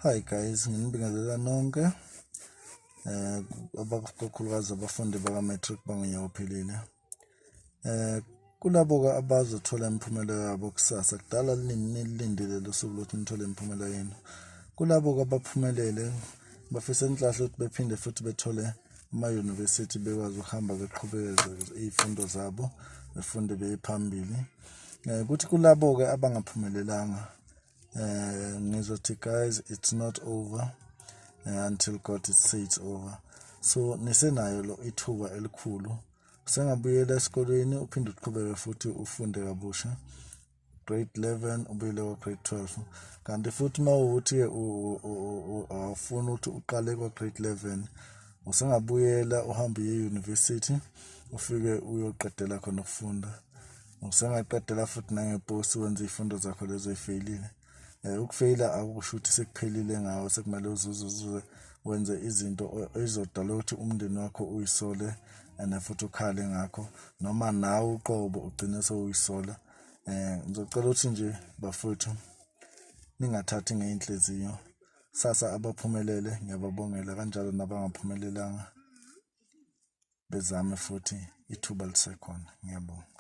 Hi guys, nginibingelela nonke abakhulukazi abafundi baka-matric bangonyaka ophelile. Kulabo ke abazothola imiphumela yabo kusasa, kudala nilindile lo suku lokuthi nithole imiphumela yenu. Kulabo ke abaphumelele bafisa inhlahla ukuthi bephinde futhi bethole ama-university bekwazi ukuhamba beqhubekeze iy'fundo zabo befunde beye phambili. Kuthi kulabo ke abangaphumelelanga ngizothi guys, it's not over until God say it's over. So nisenayo lo ithuba elikhulu, usengabuyela esikoleni uphinde uqhubeke futhi ufunde kabusha grade 11 ubuyele kwa grade 12. Kanti futhi mawukuthi awufuna ukuthi uqale kwa grade 11 usengabuyela uhambe ye-university ufike uyoqedela khona ukufunda. Usengaqedela futhi nangeposi wenza izifundo zakho lezo ey'feyilile. Ukufeyila akusho ukuthi sekuphelile ngawo, sekumele uzuze wenze izinto ezizodala ukuthi umndeni wakho uyisole and futhi ukhale ngakho, noma nawe uqobo ugcine sewuyisola. Ngizocela ukuthi nje bafowethu ningathathi ngey'nhliziyo. Sasa abaphumelele ngiyababongela, kanjalo nabangaphumelelanga bezame futhi, ithuba lisekhona. Ngiyabonga.